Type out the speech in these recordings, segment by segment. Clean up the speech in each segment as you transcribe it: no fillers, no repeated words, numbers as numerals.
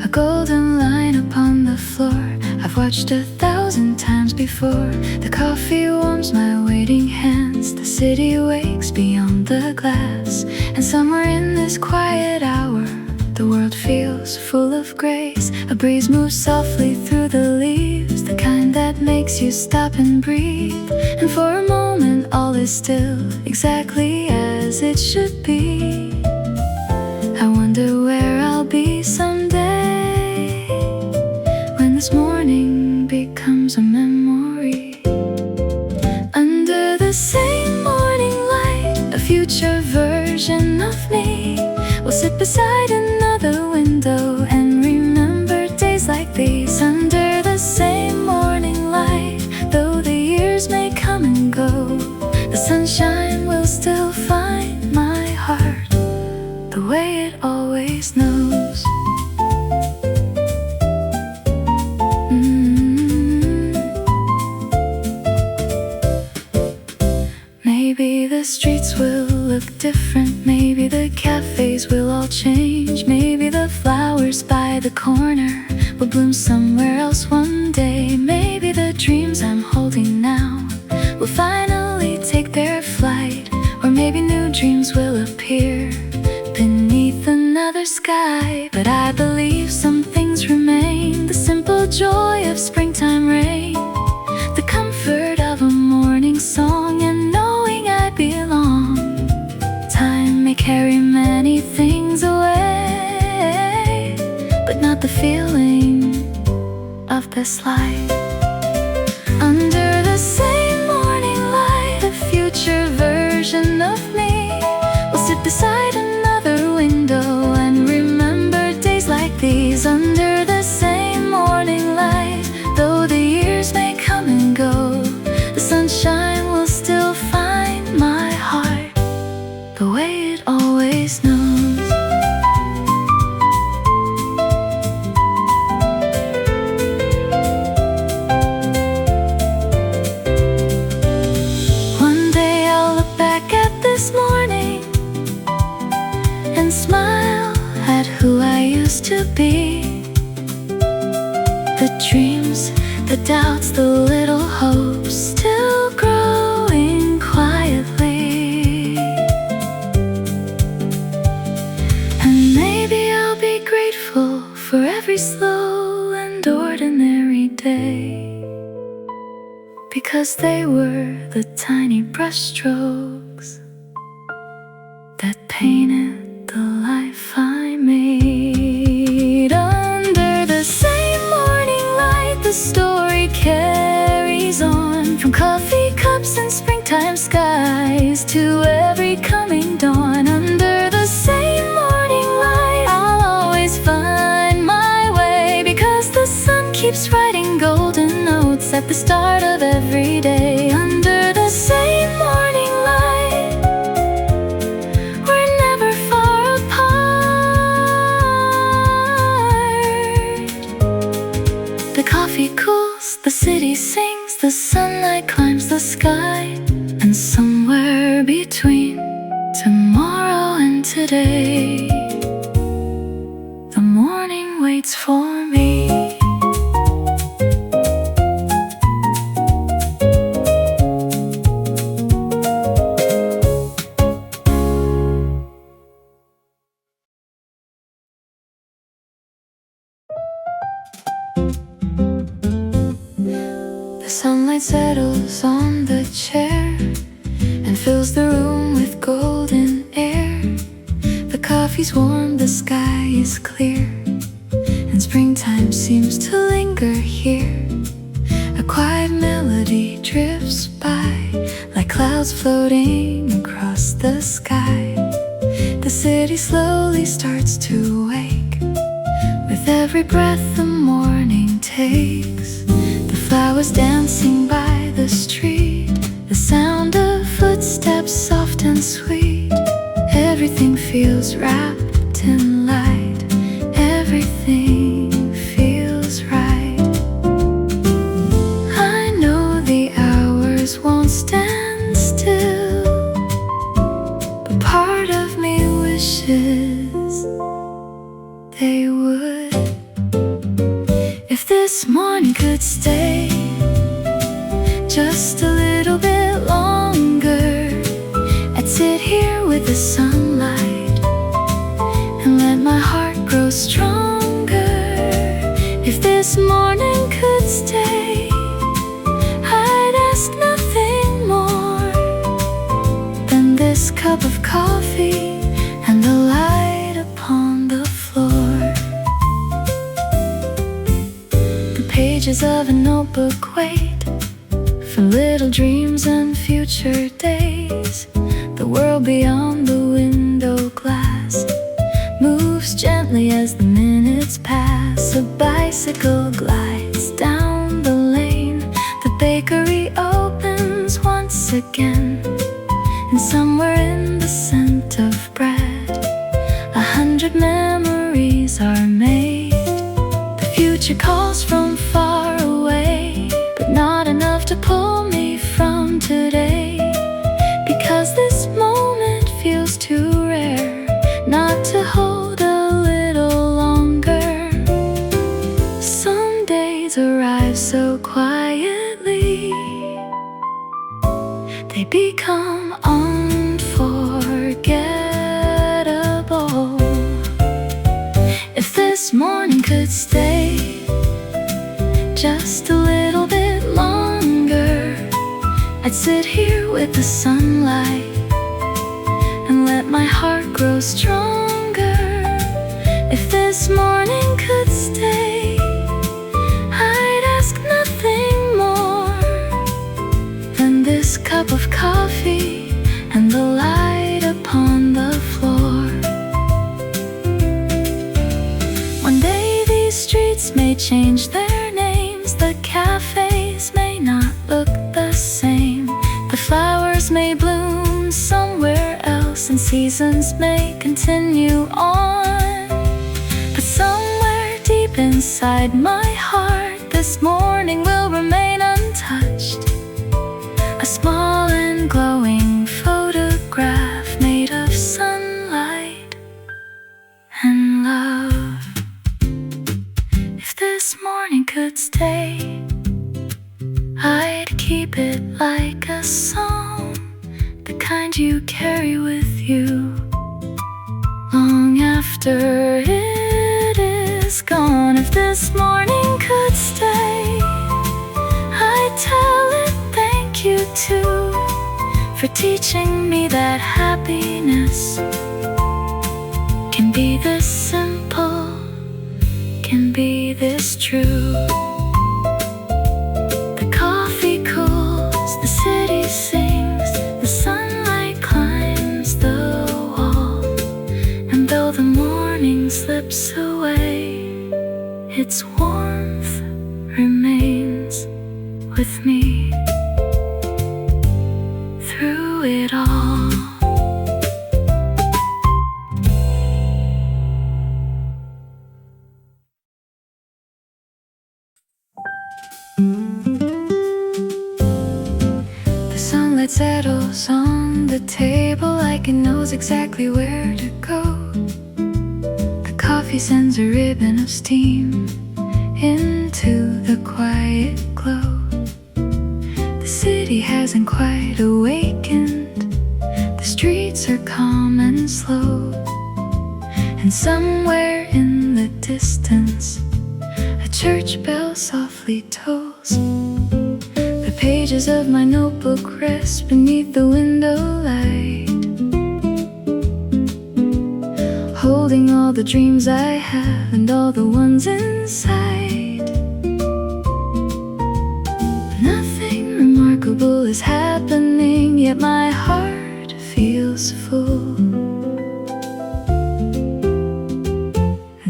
a golden line upon the floor. I've watched 1,000 times before. The coffee warms my waiting hands. The city wakes beyond the glass. And somewhere in this quiet hour, the world feels full of grace. A breeze moves softly through the leaves, the kind that makes you stop and breathe. And for a moment all is still, exactly as it should be. I wonder where I'll be someday, when this morning becomes a memory. Under the same morning light, a future version of me will sit beside another window and remember days like these. Under the same morning light, though the years may come and go, the sunshine will still find my heart the way it always knows. Maybe the streets will look different. Maybe the cafes will all change. Maybe the flowers by the corner will bloom somewhere else one day. Maybe the dreams I'm holding now will finally take their flight. Or maybe new dreams will appear beneath another sky. But I believe some things remain: the simple joy of springtime rain, the comfort of a morning song, and knowing I belong. Time may carry many things away, but not the feeling of this life. Under the same morning light, a future version of me will sit beside another window and remember days like these. Under the same morning light, though the years may come and go, the sunshine will still find my heart the way it always knows. One day I'll look back at this morning and smile at who I used to be. The dreams, the doubts, the little hopes still growing quietly. And maybe I'll be grateful for every slow and ordinary day, because they were the tiny brushstrokes that painted the life I made. Under the same morning light, the story carries on, from coffee cups and springtime skies to every coming dawn. Under the same morning light, I'll always find my way, because the sun keeps writing golden notes at the start of every day. Under the same morning light, we're never far apart. The coffee cools, the city sings, the sunlight climbs the sky, and somewhere between tomorrow and today, the morning waits for me. The sunlight settles on the chair and fills the room with golden air. The coffee's warm, the sky is clear, and springtime seems to linger here. A quiet melody drifts by, like clouds floating across the sky. The city slowly starts to wake with every breath the morning takes. The flowers dancing by the street, the sound of footsteps soft and sweet. Everything feels wrapped in light, everything feels right. I know the hours won't stand still, but part of me wishes they would this morning could stay just a little bit longer, I'd sit here with the sunlight and let my heart grow stronger. If this morning could stay, I'd ask nothing more than this cup of coffee and the light upon the floor. The pages of a notebook wait for little dreams and future days. The world beyond the window glass moves gently as the minutes pass. A bicycle glides down the lane, the bakery opens once again, and somewhere in the scent of bread 100 memories are made. The future calls from far away, but not enough to pull me from today, because this moment feels too rare not to hold a little longer. Some days arrive so quietly, they become unforgettable. If this morning could stay just a little bit longer, I'd sit here with the sunlight and let my heart grow stronger. If this morning could stay, I'd ask nothing more than this cup of coffee and the light upon the floor. One day these streets may change their names, the cafes may not look the same, the flowers may bloom somewhere else, and seasons may continue on. But somewhere deep inside my heart, this morning will remain untouched, a small and glowing photograph made of sunlight and love. If this morning could stay, I'd keep it like a song, the kind you carry with you long after it is gone. If this morning could stay, I'd tell it thank you too, for teaching me that happiness can be this simple, can be this true. The coffee cools, the city sings, the sunlight climbs the wall, and though the morning slips away, its warmth remains with me through it all. The sunlight settles on the table like it knows exactly where to go. The coffee sends a ribbon of steam into the quiet glow. The city hasn't quite awakened, the streets are calm and slow, and somewhere in the distance a church bell softly tolls. The pages of my notebook rest beneath the window light, holding all the dreams I have and all the ones inside. Nothing remarkable is happening, yet my heart feels full.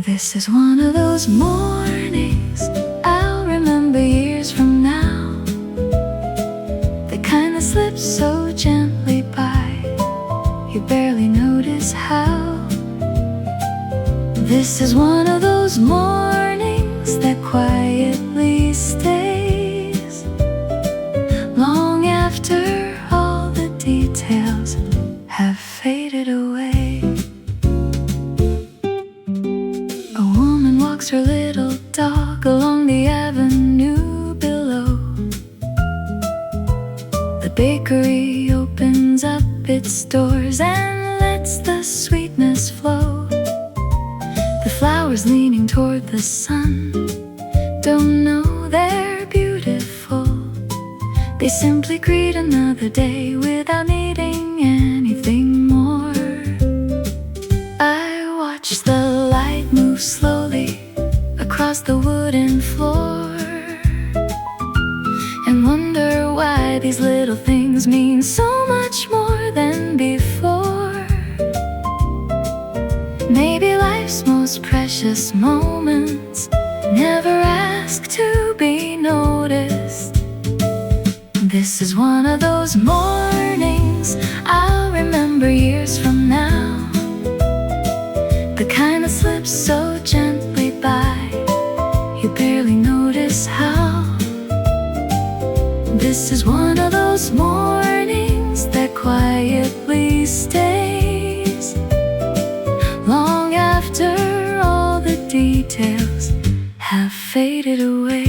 This is one of those mornings I'll remember years from now, the kind that slips so gently by, you barely notice how. This is one of those mornings that quietly stays long after all the details have faded away. A woman walks walks her little dog along the avenue below. The bakery opens up its doors and lets the sweetness flow. The flowers leaning toward the sun don't know they're beautiful. They simply greet another day without needing anything more. I watch the light move slowly across the wooden floor and wonder why these little things mean so much more than before. Maybe life's most precious moments never ask to be noticed. This is one of those mornings I'll remember years from now, the kind that slips so gently by, you barely notice how. This is one of those mornings that quietly stays long after all the details have faded away.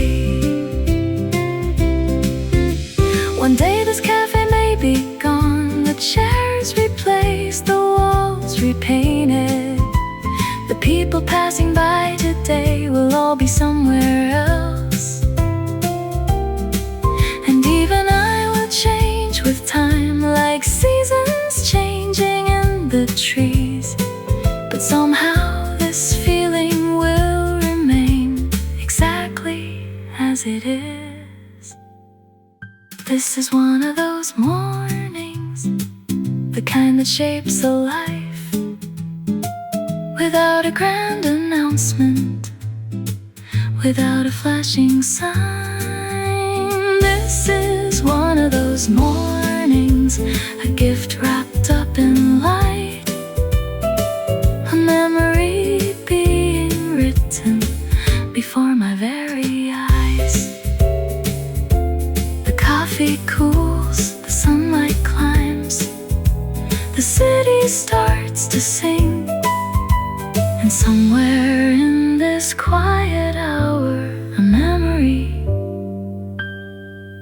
One day this cafe may be gone, the chairs replaced, the walls repainted. The people passing by today will all be somewhere else. And even I will change with time, like seasons changing in the trees. But somehow this feeling will remain exactly as it is. This is one of those mornings, the kind that shapes a life without a grand announcement, without a flashing sign. This is one of those mornings, a gift wrapped up in light, a memory being written before my very eyes. The coffee cools, the sunlight climbs, the city starts to sing, and somewhere in this quiet hour, a memory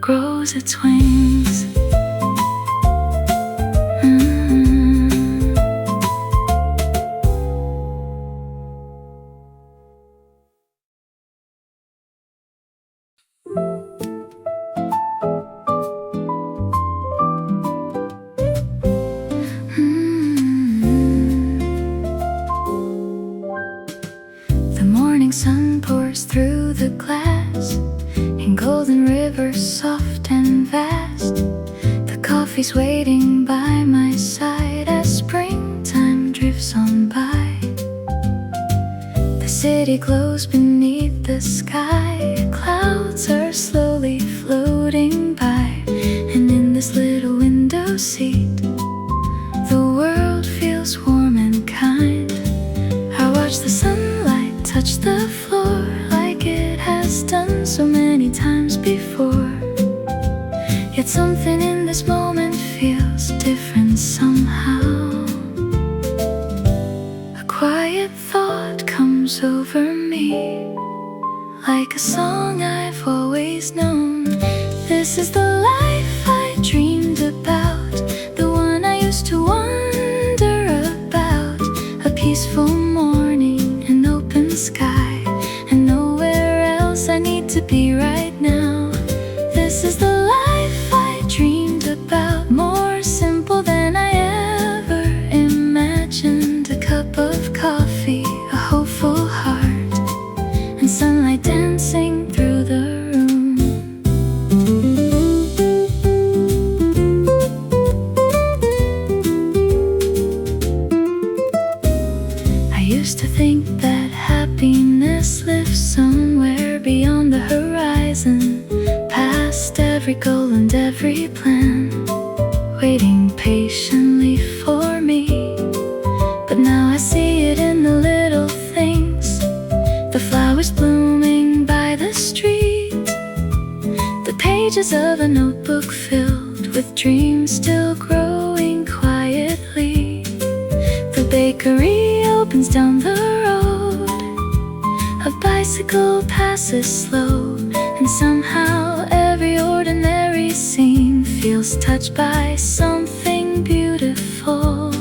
grows its wings. The morning sun pours through the glass in golden rivers soft and vast. The coffee's waiting by my side as springtime drifts on by. The city glows beneath the sky, clouds are slowly floating by, and in this little window seat the world feels warm and kind. I watch the sunlight touch the floor like it has done so many times before. Yet something in this moment feels different somehow. A quiet thought comes over me, like a song I've always known. This is the life I dreamed about, the one I used to wonder about. A peaceful morning, an open sky, and nowhere else I need to be right now. This is the life I dreamed about, more simple than I ever imagined. A cup of coffee, a hopeful heart, and sunlight dancing through the room. I used to think that happiness lives somewhere beyond the horizon, past every goal and every plan, waiting patiently for me. But now I see it in the little things, the flowers blooming by the street, the pages of a notebook filled with dreams still growing quietly. The bakery opens down the road, A bicycle passes slow, and somehow every ordinary scene feels touched by something beautiful.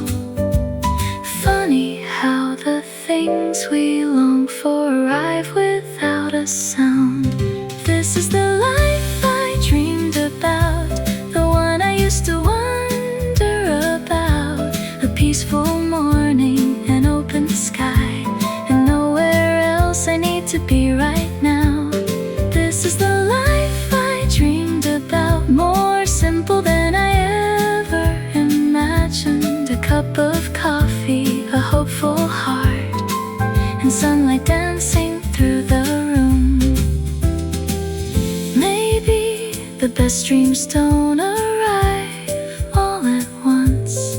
Funny how the things we long for arrive without a sound. This is the life I dreamed about, the one I used to wonder about. A peaceful morning, an open sky, and nowhere else I need to be right now. This is the life I dreamed about, more simple than I ever imagined. A cup of coffee, a hopeful heart, and sunlight dancing through the room. Maybe the best dreams don't arrive all at once.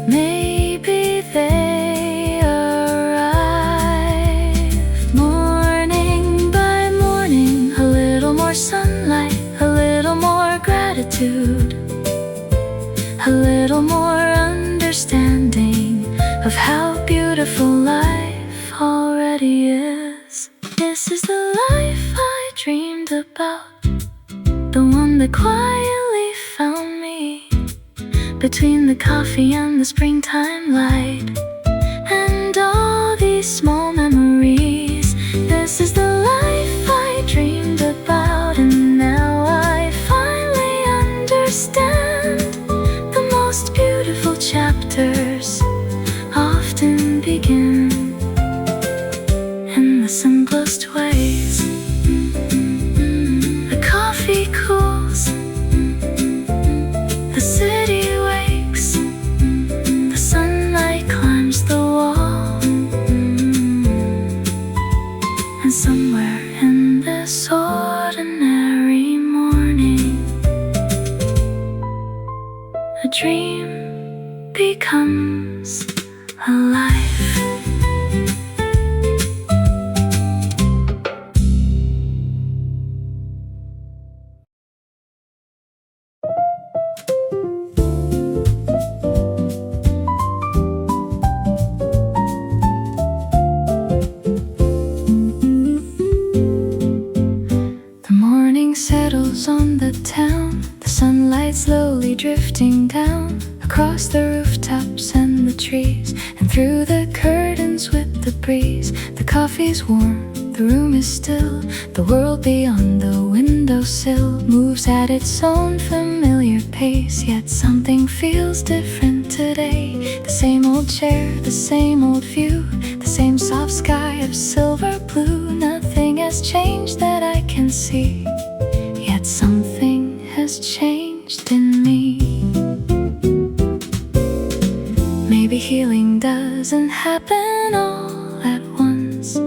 Maybe they arrive morning by morning. A little more sunlight, a little more gratitude, a little more understanding of how beautiful life already is. This is the life I dreamed about, the one that quietly found me between the coffee and the springtime light, and all these small memories. This is the life I dreamed about, and now I finally understand. The most beautiful chapters often begin in the simplest ways. The coffee cools, the city wakes, the sunlight climbs the wall, and somewhere in this ordinary morning, a dream becomes alive. The morning settles on the town, the sunlight slowly drifting down across the rooftops and the trees, and through the curtains with the breeze. The coffee's warm, the room is still, the world beyond the windowsill moves at its own familiar pace. Yet something feels different today. The same old chair, the same old view, the same soft sky of silver blue. Nothing has changed that I can see, yet something has changed in me. Maybe healing doesn't happen all at once.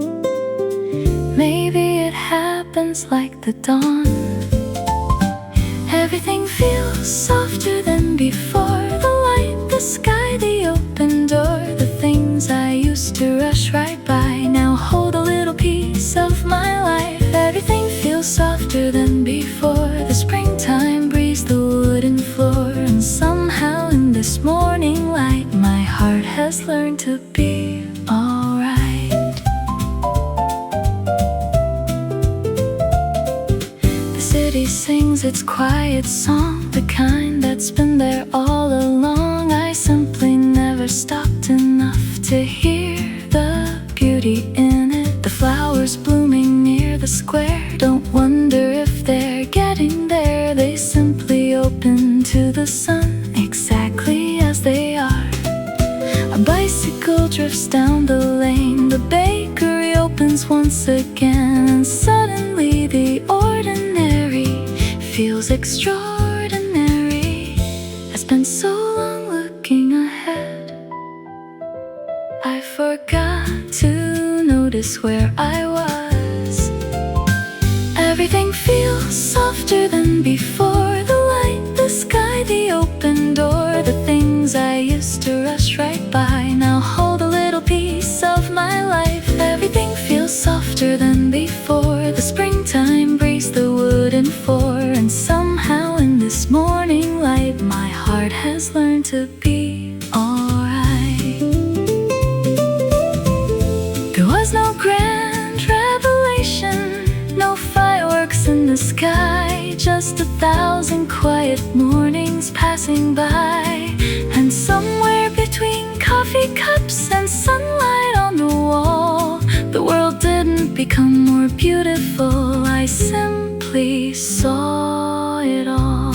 Maybe it happens like the dawn. Everything feels softer than before. The light, the sky, the open door. The things I used to rush right by now hold a little piece of my life. Everything feels softer than before. The springtime breeze, the wooden floor, and somehow in this morning light my heart has learned to be alright. The city sings its quiet song, the kind that's been there all along. I simply never stopped enough to hear the beauty in it. The flowers blooming near the square, don't wonder if they're getting there. They simply open to the sun exactly as they are. A bicycle drifts down the lane, the bakery opens once again, and suddenly the ordinary feels extraordinary. I spent so long looking ahead, I forgot to notice where I was. Everything feels softer than before. The light, the sky, the open door. The things I used to rush right by now hold a little piece of my life. Everything feels softer than before. The springtime breeze, the wooden floor, and somehow in this morning light my heart has learned to be alright. There was no grand revelation. No fireworks in the sky, just 1,000 quiet mornings passing by. And somewhere between coffee cups and sunlight on the wall, the world didn't become more beautiful, I simply saw it all.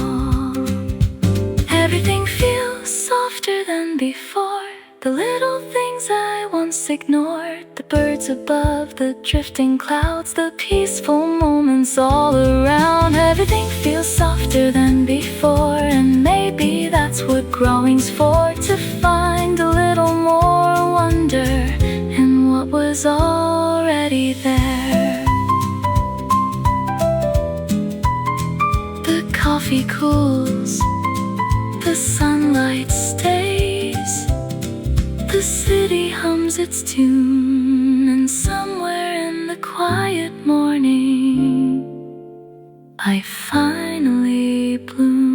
Everything feels softer than before, the little things I once ignored, the birds above, the drifting clouds, the peaceful moments all around. Everything feels softer than before, and maybe that's what growing's for, to find a little more wonder in what was already there. The coffee cools, the sunlight stays, the city hums its tune, and somewhere in the quiet morning, I finally bloom.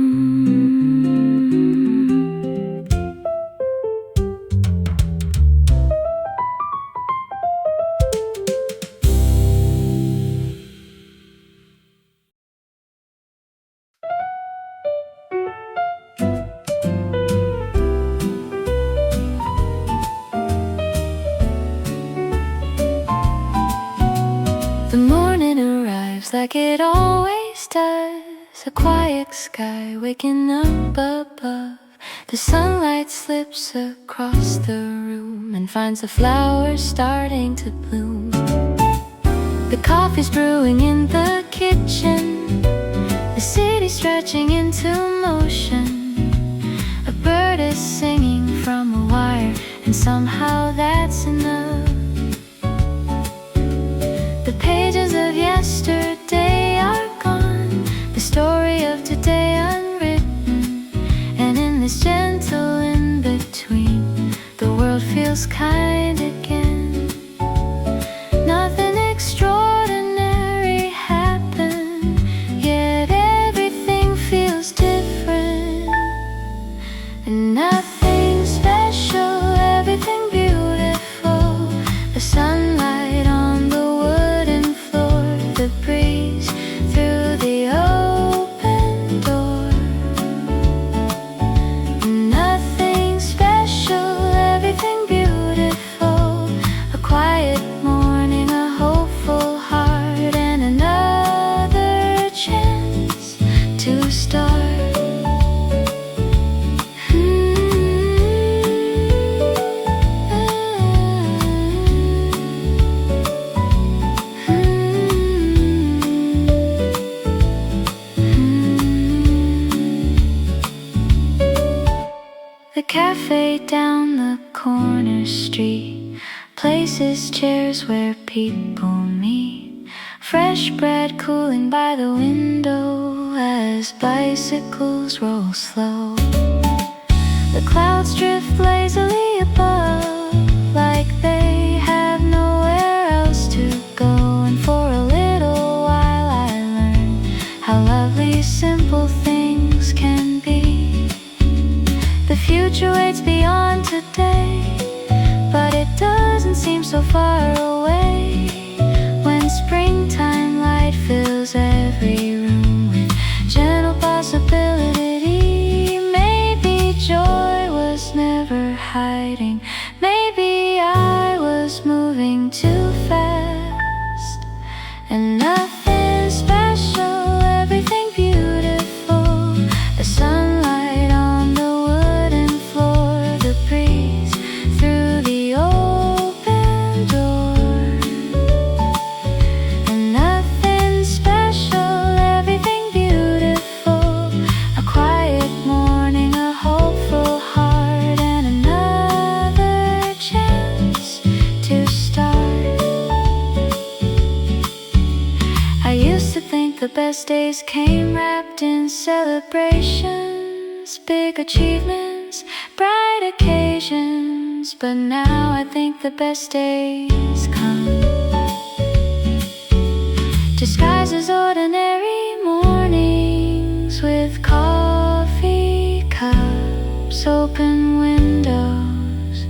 The morning arrives like it always does, a quiet sky waking up above. The sunlight slips across the room and finds the flowers starting to bloom. The coffee's brewing in the kitchen, the city stretching into motion. A bird is singing from a wire, and somehow that's enough. The pages of yesterday are gone, the story of today unwritten, and in this gentle in-between, the world feels kind again. Nothing extraordinary happened, yet everything feels different. And nothing special, everything beautiful. The sunlight on the wooden floor, the breeze through the open door. Nothing special, everything beautiful. A quiet morning, a hopeful heart, and another chance to start. The cafe down the corner street, places, chairs where people meet. Fresh bread cooling by the window as bicycles roll slow. The clouds drift lazily above, like they have nowhere else to go. And for a little while I learned how lovely simple things can be. The future waits beyond today, but it doesn't seem so far away. When springtime light fills every room with gentle possibility, maybe joy was never hiding. Maybe I was moving too fast. And nothing special, everything beautiful. The sunlight on the wooden floor, the breeze through the open door. And nothing special, everything beautiful. A quiet morning, a hopeful heart, and another chance to start. I used to think the best days came wrapped in celebrations, big achievements, bright occasions. But now I think the best days come disguised as ordinary mornings, with coffee cups, open windows,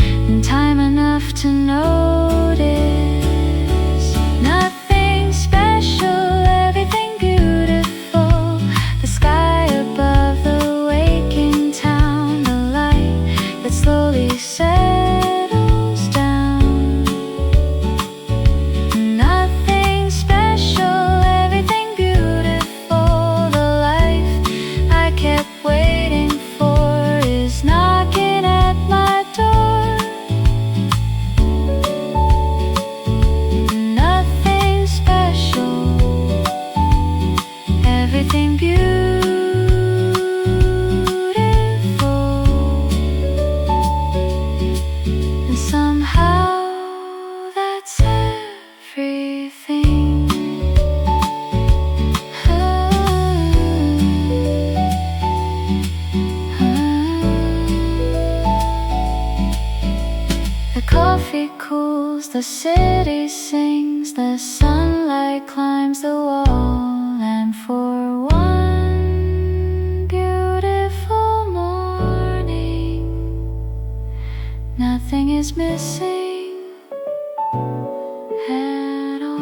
and time enough to notice The city sings, the sunlight climbs the wall, and for one beautiful morning, nothing is missing at all.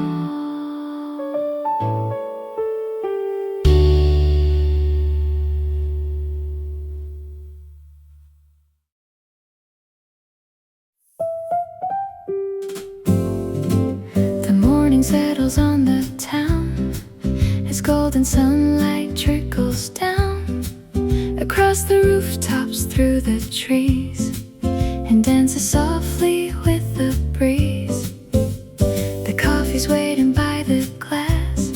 The morning settles on the town as golden sunlight trickles down across the rooftops, through the trees, and dances softly with the breeze. The coffee's waiting by the glass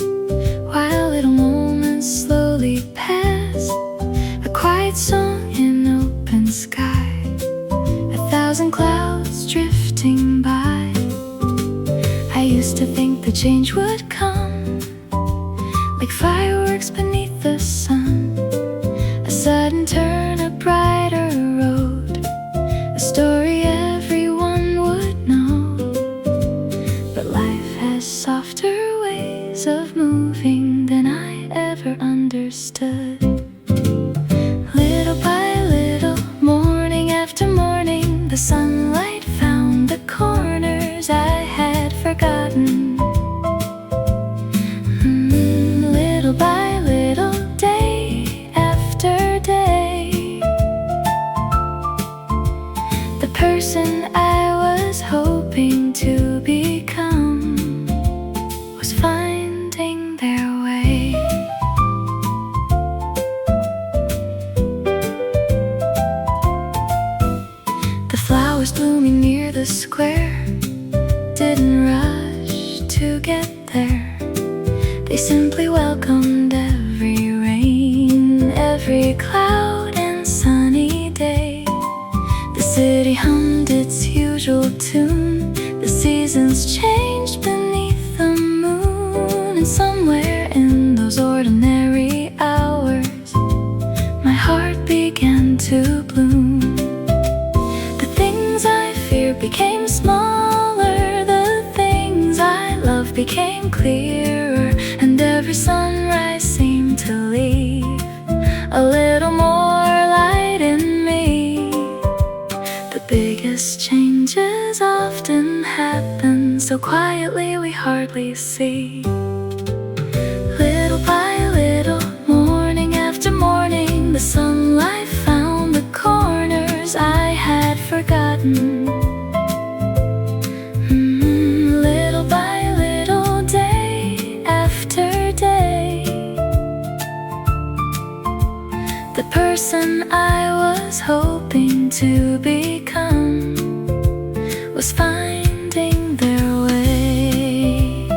while little moments slowly pass. A quiet song in open sky, 1,000 clouds drifting by. I used to think the change would come like fireworks beneath the sun, a sudden turn, a brighter road, a story everyone would know. But life has softer ways of moving than I ever understood. Little by little, morning after morning, the sunlight found the corners I had forgotten. Little by little, day after day, the person I was hoping to become was finding their way. The flowers blooming near the square didn't rush to get there. They simply welcomed every rain, every cloud and sunny day. The city hummed its usual tune, the seasons changed beneath the moon. And somewhere in those ordinary hours, my heart began to bloom. The things I feared became smaller, the things I loved became clearer, and every sunrise seemed to leave a little more light in me. The biggest changes often happen so quietly we hardly see. Little by little, morning after morning, the sunlight found the corners I had forgotten. Little by little, day after day, the person I was hoping to become was finding their way.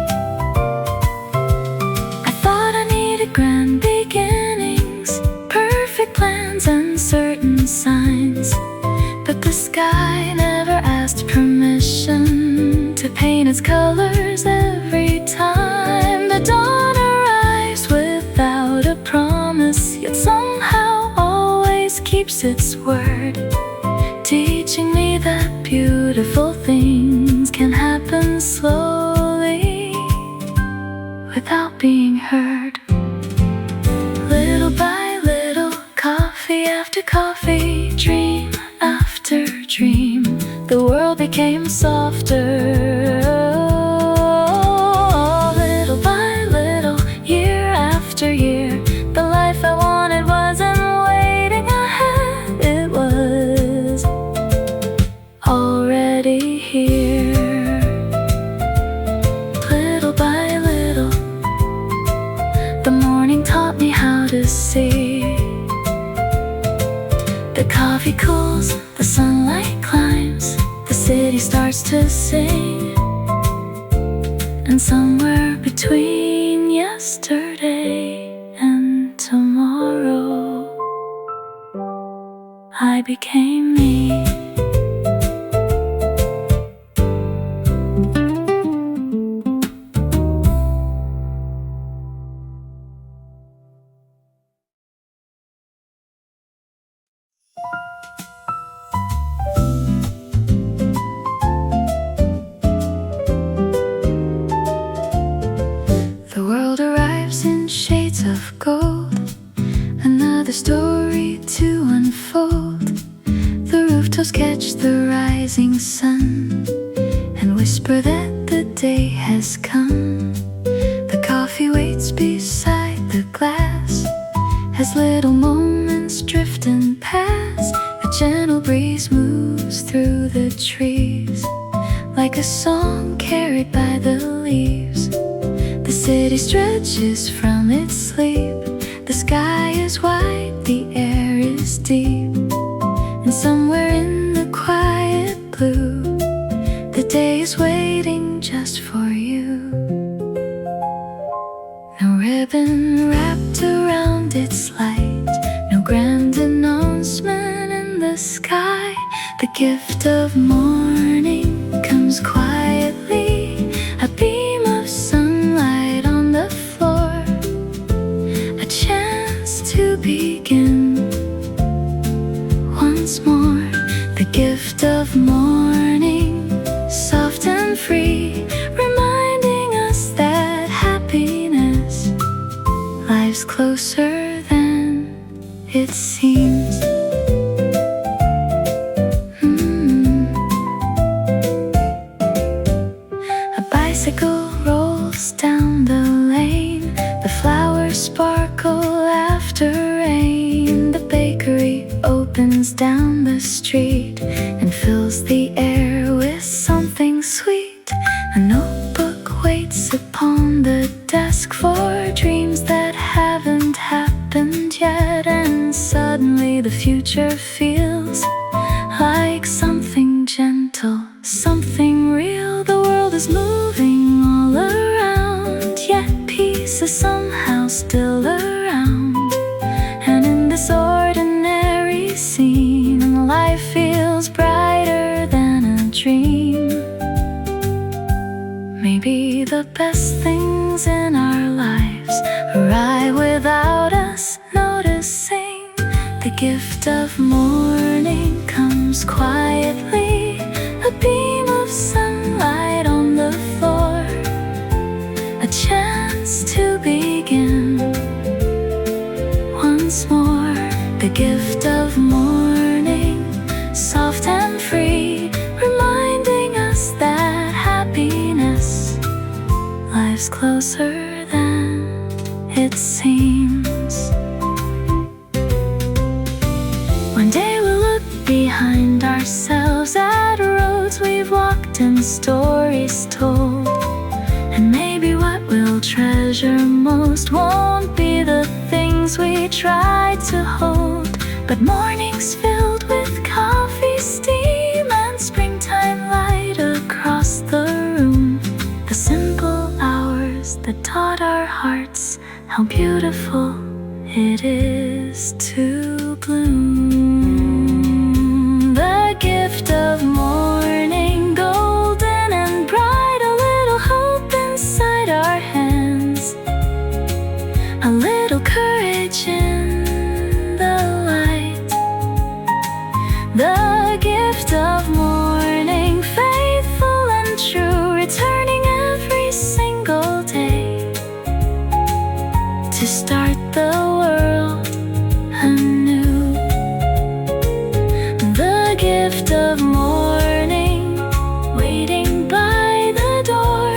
I thought I needed grand beginnings, perfect plans and certain signs, but the sky never asked permission to paint its colors every time. The dawn arrives without a promise, yet somehow always keeps its word, teaching me that beautiful things can happen slowly without being heard. Little by little, coffee after coffee, dream after dream, the world became softer. Little by little, year after year, the life I wanted wasn't waiting ahead, it was already here. Little by little, the morning taught me how to see. The coffee cools, the sunlight climbs, the city starts to sing, and somewhere between yesterday and tomorrow, I became me. has come. The coffee waits beside the glass as little moments drift and pass. A gentle breeze moves through the trees like a song carried by the leaves. The city stretches from its sleep. The sky is wide, the air is deep, and somewhere in the quiet blue, the day is waiting just for you. No ribbon wrapped around its light, no grand announcement in the sky. The gift of morning comes quietly, a beam of sunlight on the floor, a chance to begin once more. The gift of morning, soft and free, reminding us that happiness lies closer than it seems. A bicycle rolls down the lane, the flowers sparkle after rain. The bakery opens down the street and fills the air with something sweet. A notebook waits upon the desk for dreams that haven't happened yet, and suddenly the future feels like something gentle, something real. The world is moving all around, yet peace is somehow still around. And in this ordinary scene, life feels brighter than a dream. Maybe the best things in our lives arrive without us noticing. The gift of morning comes quietly, a beam of sunlight on the floor, a chance to begin once more. The gift of morning, soft and free, reminding us that happiness lies closer than it seems. One day we'll look behind ourselves at roads we've walked and stories told, and maybe what we'll treasure most won't be the things we tried to hold, but mornings filled with coffee steam and springtime light across the room. The simple hours that taught our hearts how beautiful it is to bloom. The gift of morning, golden and bright, a little hope inside our hands, a little courage in the light. The gift of morning, faithful and true, returning every single day to start the world anew. The gift of morning, waiting by the door,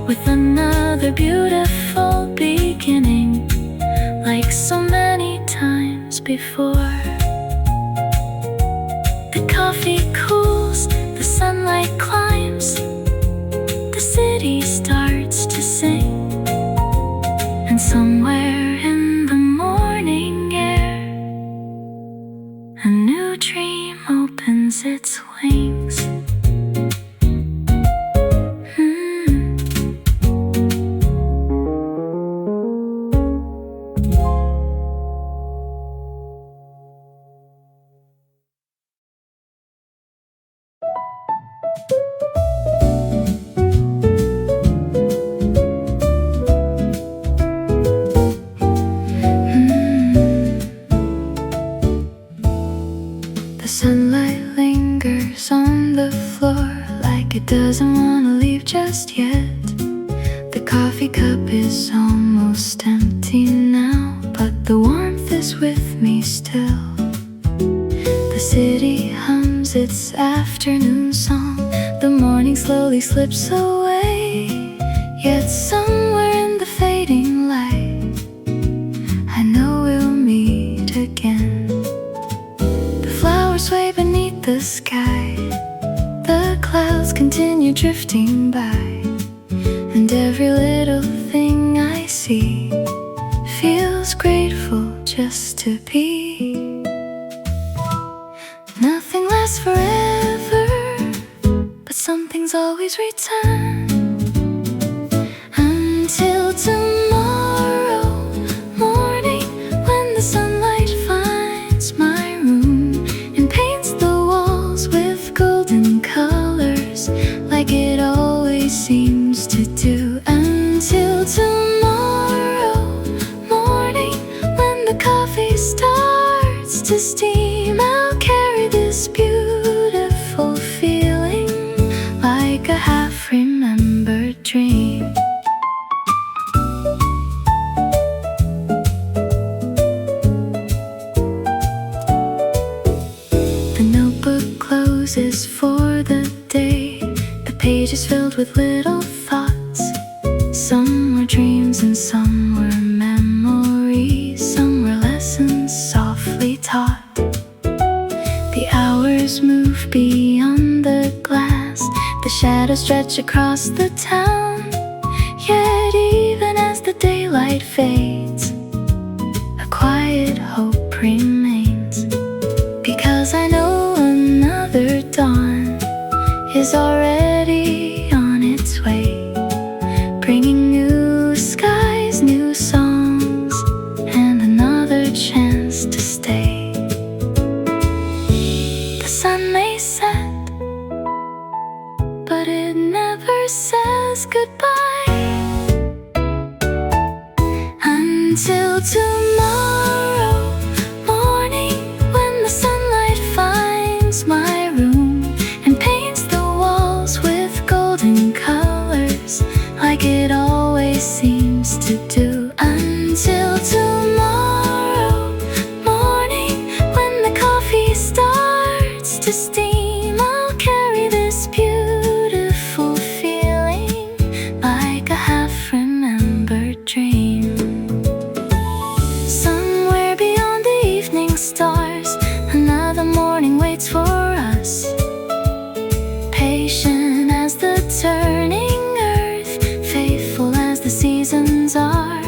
with another beautiful beginning, like so many times before. The coffee cools, the sunlight climbs, the city starts to sing, and somewhere in the morning air, a new dream opens its wings. The sunlight lingers on the floor like it doesn't want to leave just yet. The coffee cup is almost empty now, but the warmth is with me still. The city hums its afternoon song, The morning slowly slips away, yet somewhere in the fading light I know we'll meet again. The flowers sway beneath the sky, the clouds continue drifting by, and every little thing I see feels grateful just to be. Nothing lasts forever, but some things always return. Until tomorrow morning, when the sunlight finds my room and paints the walls with golden colors, like it always seems to do. Until tomorrow morning, when the coffee starts to steam, I'll carry this beautiful feeling like a half-remembered dream. The notebook closes for the day. The page is filled with little thoughts. Some were dreams and some were memories. Some were lessons softly taught. The hours move beyond the glass, the shadows stretch across the town. Yet even as the daylight fades, a quiet hope remains, because I know another dawn is already on its way, bringing new skies, new songs, and another chance to stay. The sun may set, but it never says goodbye. Until tomorrow morning, when the sunlight finds my room and paints the walls with golden colors, like it always seems to do. Until tomorrow morning, when the coffee starts to steam, I'll carry this beautiful feeling like a half-remembered dream. Somewhere beyond the evening stars, another morning waits for us, patient as the turning earth, faithful as the seasons are.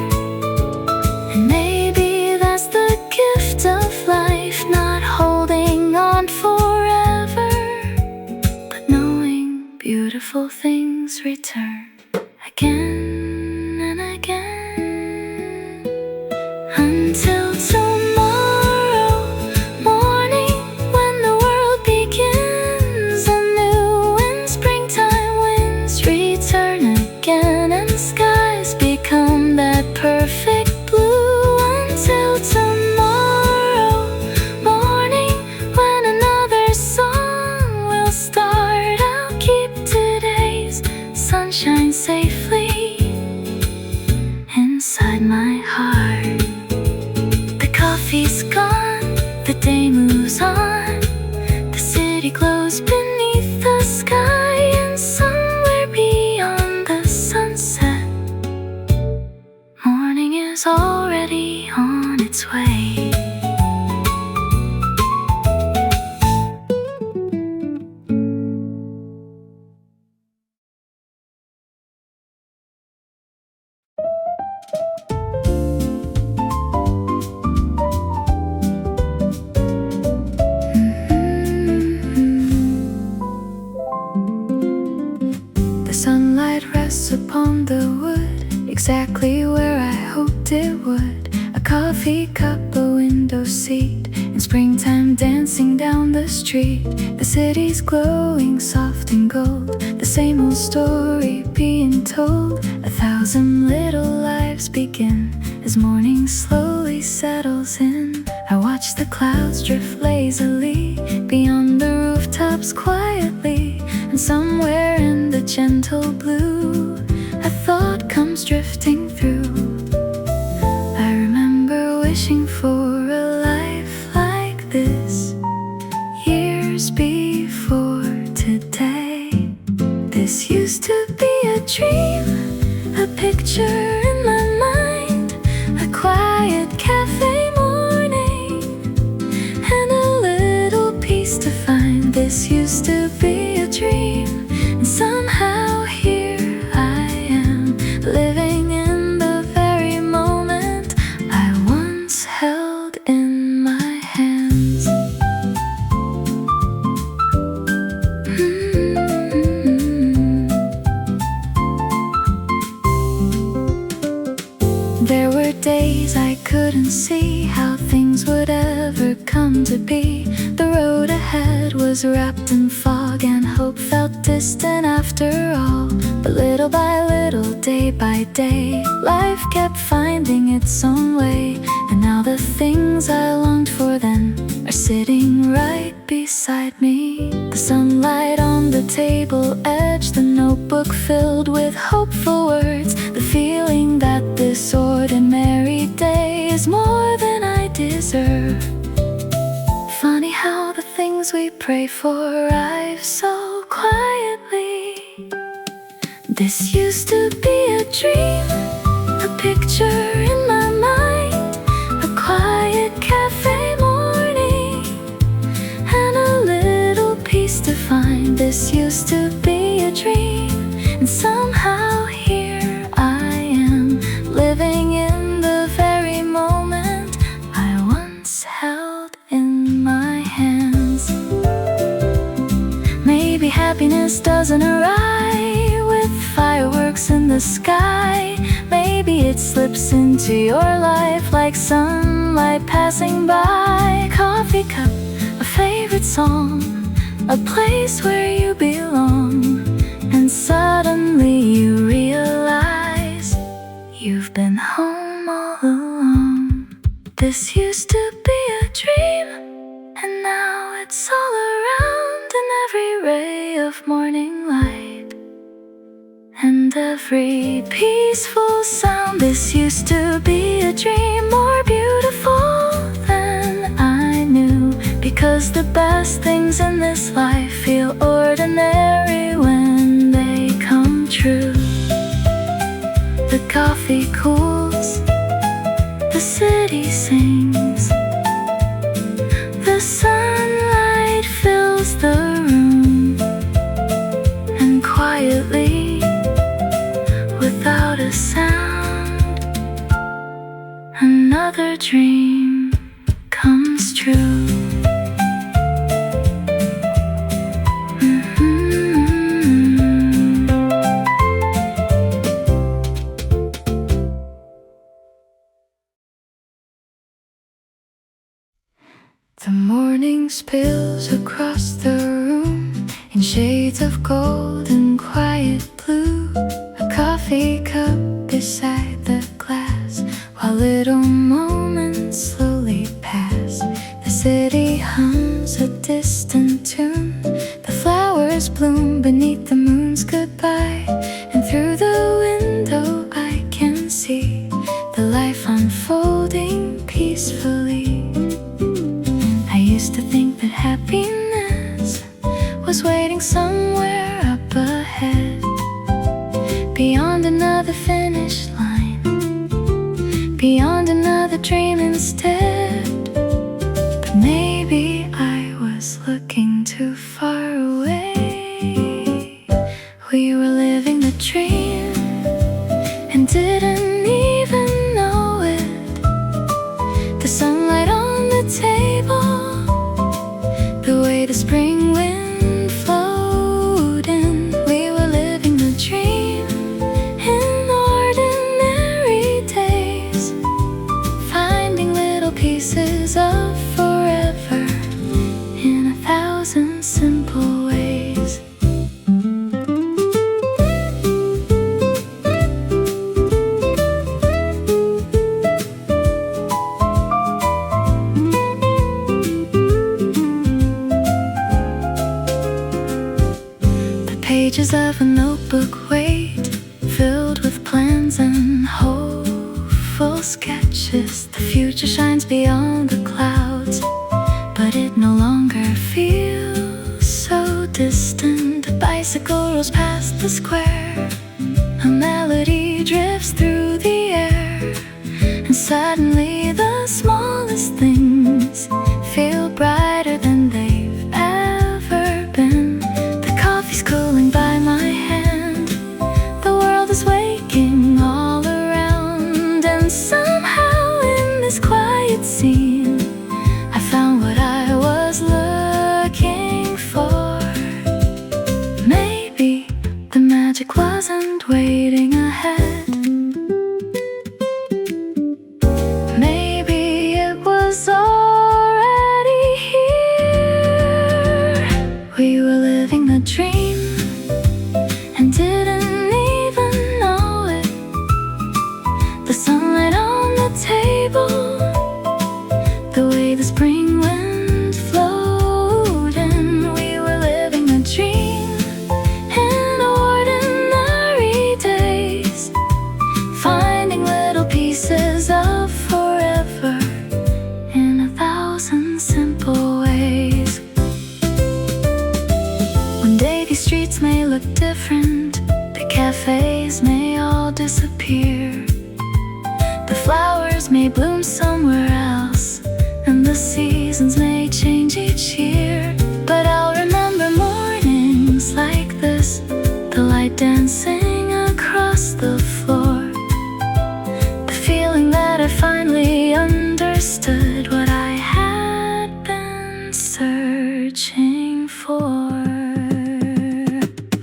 And maybe that's the gift of life, not holding on forever, but knowing beautiful things return again and again. Until tomorrow morning, when the world begins anew, and springtime winds return again, and skies become that perfect blue. Until tomorrow morning, when another song will start, I'll keep today's sunshine safely inside my heart. The coffee's gone, the day moves on, the city glows beneath the sky, and somewhere beyond the sunset, morning is already on its way. The sunlight rests upon the wood, exactly where I hoped it would. A coffee cup, a window seat, in springtime dancing down the street. The city's glowing soft and gold, the same old story being told. 1,000 little lives begin as morning slowly settles in. I watch the clouds drift lazily beyond the rooftops quietly, and somewhere in the gentle blue, a thought comes drifting through. I remember wishing for a life like this years before today. dream, a picture in my mind, a quiet cafe morning, and a little peace to find. This used to be a dream, and somehow here I am, living in the very moment I once held in my hands. There were days I couldn't see how things would ever come to be. The road ahead was wrapped in fog, and hope felt distant after all. But little by little, day by day, life kept finding its own way. And now the things I longed for then are sitting right beside me. The sunlight on the table edge, the notebook filled with hopeful words, the feeling that this ordinary day is more than I deserve. Funny how the things we pray for arrive so quietly. This used to be a dream, a picture in my mind, a quiet cafe morning, and a little peace to find. This used to be a dream, and somehow here I am, living in the very moment I once held in my hands. Maybe happiness doesn't arrive with fireworks in the sky. Maybe it slips into your life like sunlight passing by. Coffee cup, a favorite song, a place where you belong, and suddenly you realize you've been home all along. This used to be a dream, and now it's all around in every ray of morning light and every peaceful sound. This used to be a dream, more beautiful than I knew, because the best things in this life feel ordinary when they come true. The coffee cools, the city sings, the sunlight fills the room, and quietly, without a sound, another dream comes true. The morning spills across the room in shades of gold and quiet blue. A coffee cup beside the glass, while little moments slowly pass. The city hums a distant tune, the flowers bloom beneath the moon's goodbye, and through the window I can see the life unfolding peacefully. I used to think that happiness was waiting somewhere up ahead, beyond another finish line, beyond another dream instead. But maybe I was looking too far away. We were living the dream and didn't even know it. The sunlight on the table, the way the spring wind flowed in. We were living the dream in ordinary days, finding little pieces of forever in 1,000 simple ways. Pages of a notebook wait, filled with plans and hopeful sketches. The future shines beyond the clouds, but it no longer feels so distant. A bicycle rolls past the square, A melody drifts through the air, and suddenly the smallest things feel brighter than they've ever been. The coffee's cooling by my hand, the world is waking all around, and somehow in this quiet scene I found what I was looking for. Maybe the magic wasn't waiting ahead. Maybe it was already here. We were living the dream and didn't even know it. The sunlight on the table, the way the spring wind flowed in. We were living a dream in ordinary days, finding little pieces of forever in 1,000 simple ways. One day these streets may look different, the cafes may all disappear, the flowers may bloom somewhere else, and the seasons may change each year. But I'll remember mornings like this, the light dancing across the floor, the feeling that I finally understood what I had been searching for.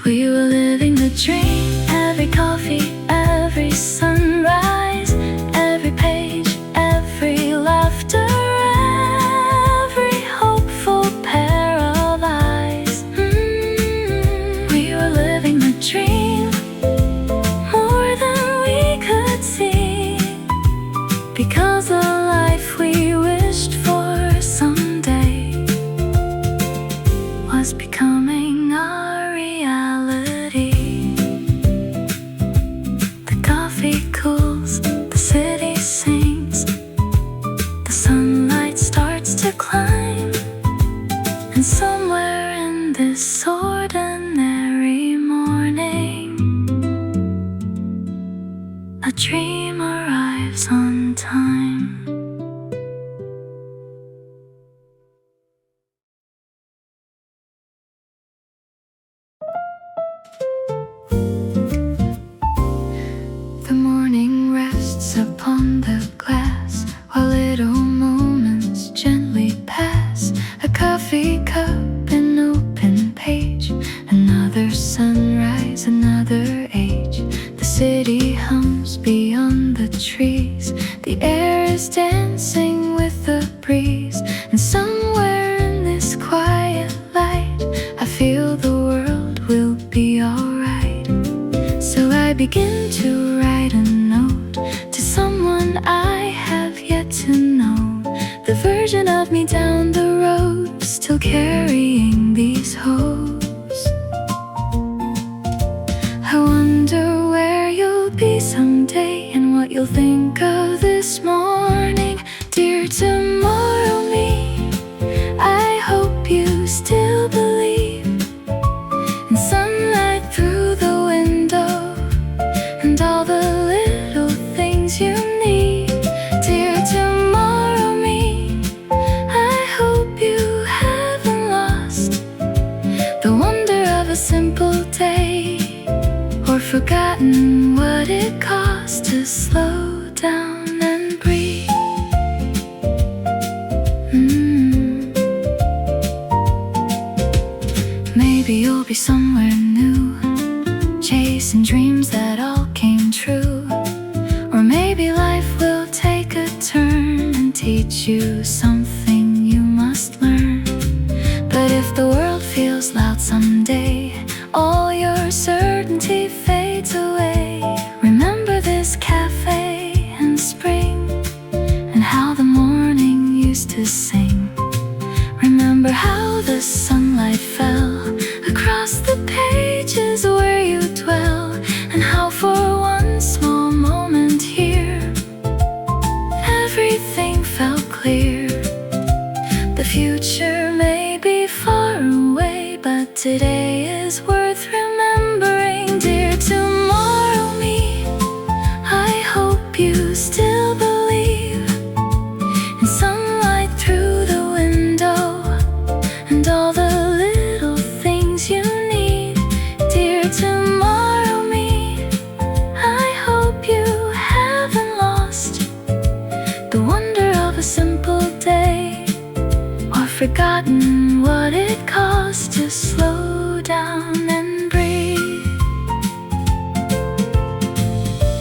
We were living the dream, every coffee, every sunrise, every page, every laughter, every hopeful pair of eyes. We were living the dream, more than we could see, because the life we wished for someday was becoming our reality. The coffee cools, the city sings, the sunlight starts to climb, and somewhere in this ordinary morning, a dream arrives on time. The morning rests upon the glass, while little moments gently pass. A coffee cup, an open page, another sunrise, another age. The city hums beyond the trees, the air is dancing with the breeze, and somewhere in this quiet light I feel the world will be alright. So I begin to write a note to someone I have yet to know, the version of me down the road, still carrying these hopes. I wonder where you'll be someday, and what you'll think of this morning. Dear tomorrow me, I hope you still believe in sunlight through the window, and all the little things you need. Dear tomorrow me, I hope you haven't lost the wonder of a simple day, or forgotten what it costs to slow down and breathe. Maybe you'll be somewhere new, chasing dreams that all came true. Or maybe life will take a turn and teach you something you must learn. But if the world feels loud someday, all your certainty fades away. Remember this cafe and spring, and how the morning used to sing. Remember how the sunlight fell across the page. forgotten what it costs to slow down and breathe.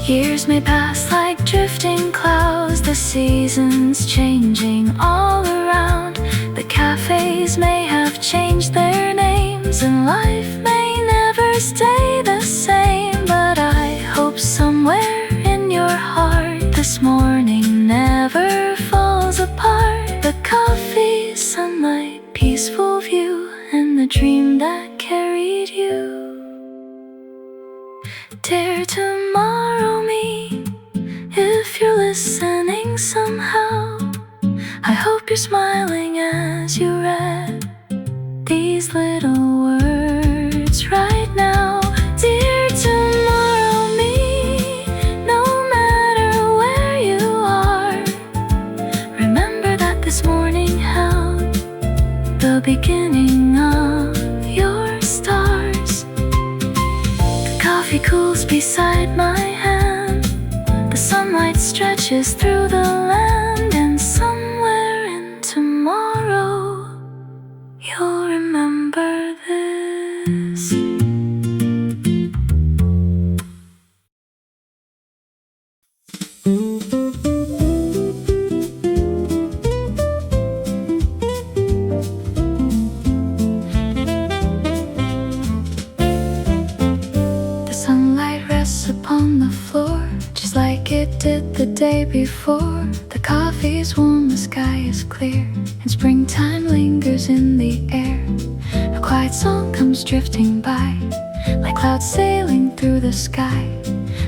Years may pass like drifting clouds, the seasons changing all around. The cafes may have changed their names, and life may never stay the same. But I hope somewhere in your heart this morning never falls apart. The coffee, sunlight, peaceful view, and the dream that carried you. Dare tomorrow me, if you're listening somehow. I hope you're smiling as you read these little words right now. Dear tomorrow me, no matter where you are, remember that this morning held the beginning of your stars. The coffee cools beside my hand, the sunlight stretches through the land, and somewhere in tomorrow you'll remember this. The sunlight rests upon the floor, just like it did the day before. The coffee's warm, the sky is clear, and springtime lingers in the air. A quiet song comes drifting by, like clouds sailing through the sky.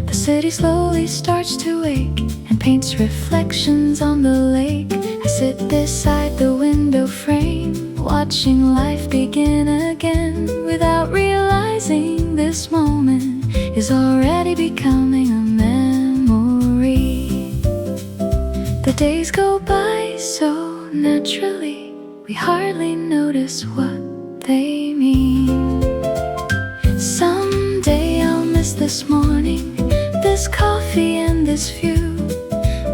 The city slowly starts to wake and paints reflections on the lake. I sit beside the window frame, watching life begin again, without realizing this moment is already becoming a memory. The days go by so naturally, we hardly notice what they mean. Someday I'll miss this morning, this coffee and this view,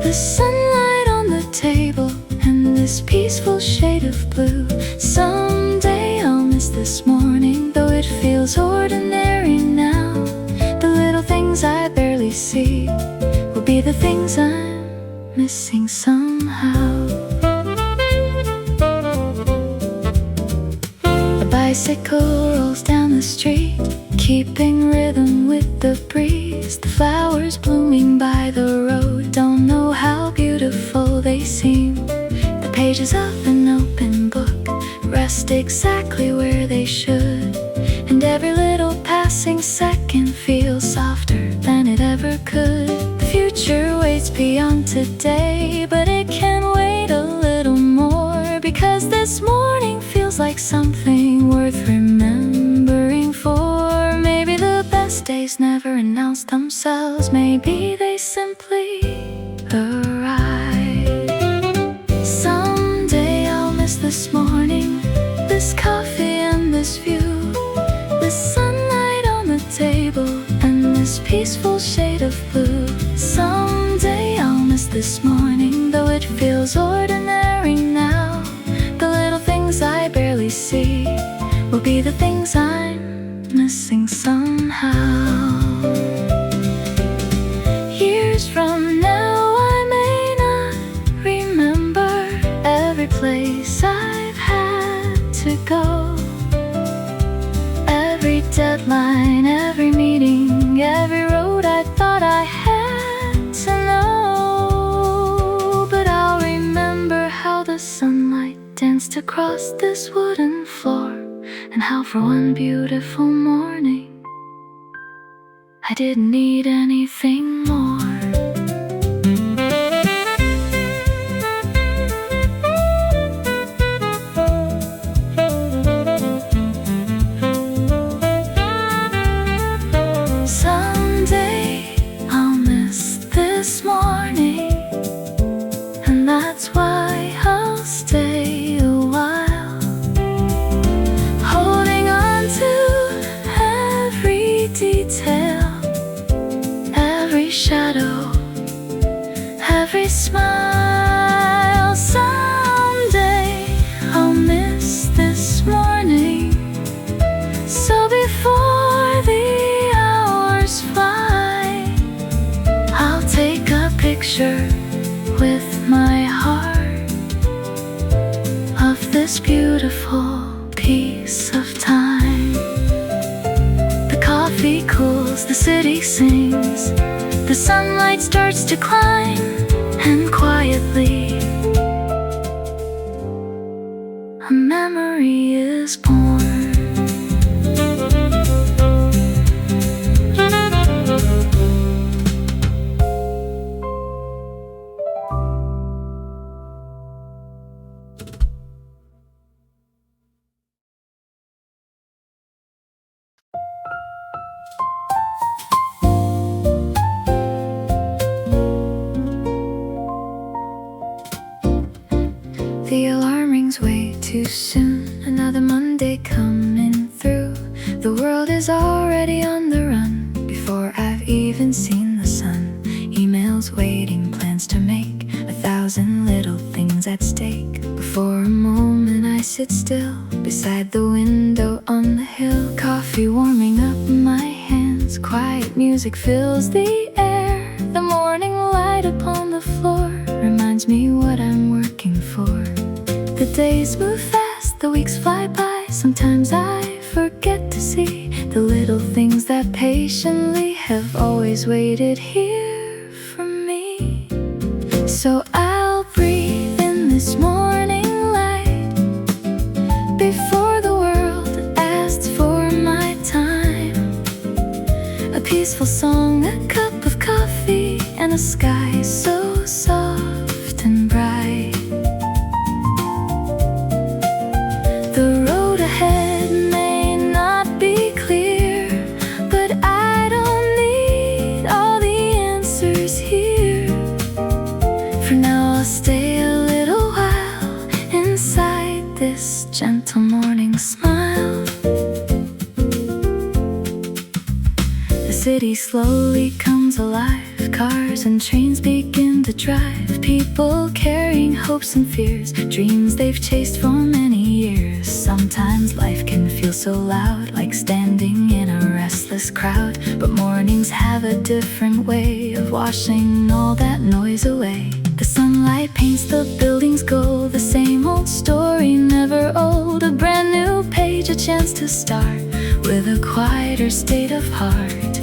the sunlight on the table and this peaceful shade of blue. Someday I'll miss this morning, though it feels ordinary now. The little things I barely see will be the things I'm missing somehow. A bicycle rolls down the street, keeping rhythm with the breeze. The flowers blooming by the road, don't know how beautiful they seem. The pages of an open book rest exactly where they should, and every little passing second feels softer than it ever could. The future waits beyond today, but it can wait a little more, because this morning feels like something worth remembering for. Maybe the best days never announce themselves, maybe they simply arrive. Someday I'll miss this morning, this coffee and this view, the sunlight on the table and this peaceful shade of blue. Someday I'll miss this morning, though it feels ordinary now. The little things I barely see will be the things I'm missing somehow. Years from now I may not remember every place I've had to go, every deadline, every meeting, every road I thought I had to know. But I'll remember how the sunlight danced across this wooden floor, and how for one beautiful morning I didn't need anything more. Someday I'll miss this morning, and that's why I'll stay a while, holding on to every detail, every shadow, every smile. Someday I'll miss picture with my heart of this beautiful piece of time. The coffee cools, the city sings, the sunlight starts to climb, and quietly a memory is born. The alarm rings way too soon. Another Monday coming through. The world is already on the run before I've even seen the sun. Emails waiting, plans to make, 1,000 little things at stake. Before a moment I sit still beside the window on the hill. Coffee warming up my hands, quiet music fills the air. The morning light upon the floor reminds me what I'm working for. The days move fast, the weeks fly by. Sometimes I forget to see the little things that patiently have always waited here for me. So I'll breathe in this morning light before the world asks for my time. A peaceful song, a cup of coffee, and a sky so soft and bright. The road ahead may not be clear, but I don't need all the answers here. For now I'll stay a little while inside this gentle morning smile. The city slowly comes alive. Cars and trains begin to drive. People carrying hopes and fears, dreams they've chased for many years. Sometimes life can feel so loud, like standing in a restless crowd. But mornings have a different way of washing all that noise away. The sunlight paints the buildings gold, the same old story, never old. A brand new page, a chance to start with a quieter state of heart.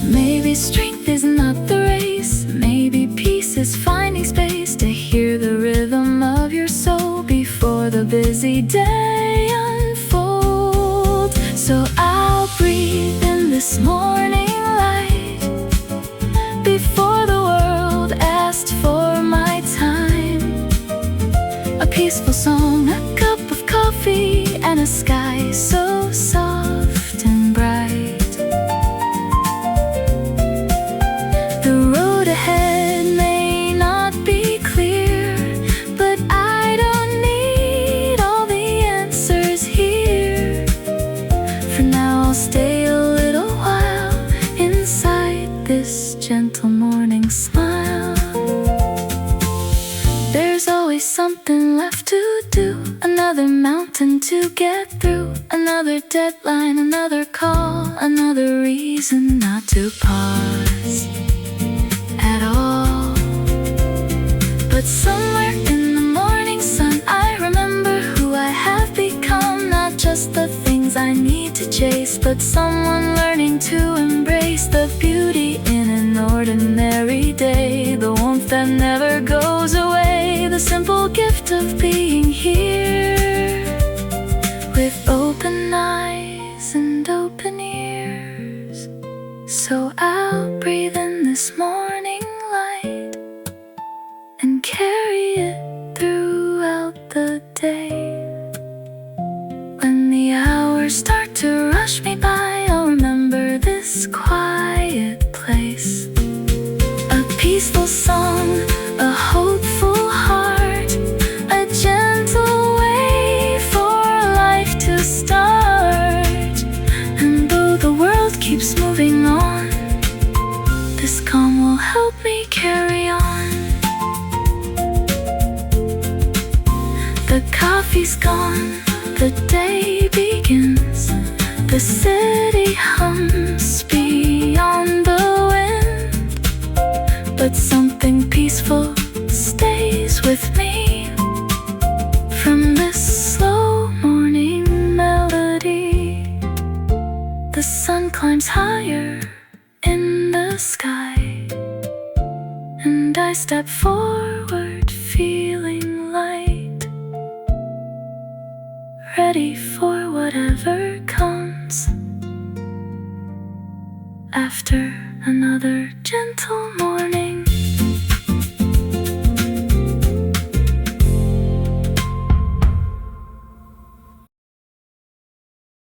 Maybe strength is not the race, maybe peace is finding space to hear the rhythm of your soul before the busy day unfolds. So I'll breathe in this morning light before the world asked for my time. A peaceful song, a cup of coffee, and a sky so soft and bright. Ahead may not be clear, but I don't need all the answers here. For now I'll stay a little while inside this gentle morning smile. There's always something left to do, another mountain to get through, another deadline, another call, another reason not to pause at all. But somewhere in the morning sun I remember who I have become. Not just the things I need to chase, but someone learning to embrace the beauty in an ordinary day. The warmth that never goes away, the simple gift of being here with open eyes and open ears. So I'll breathe in this morning light and carry it throughout the day. When the hours start to rush me by, I'll remember this quiet place. A peaceful song, a hopeful heart, a gentle way for life to start. And though the world keeps moving on, this calm will help me carry on. The coffee's gone, the day begins, the city hums beyond the wind. But something peaceful stays with me. From this slow morning melody, the sun climbs higher in the sky, and I step forward feeling light, ready for whatever comes. After another gentle morning,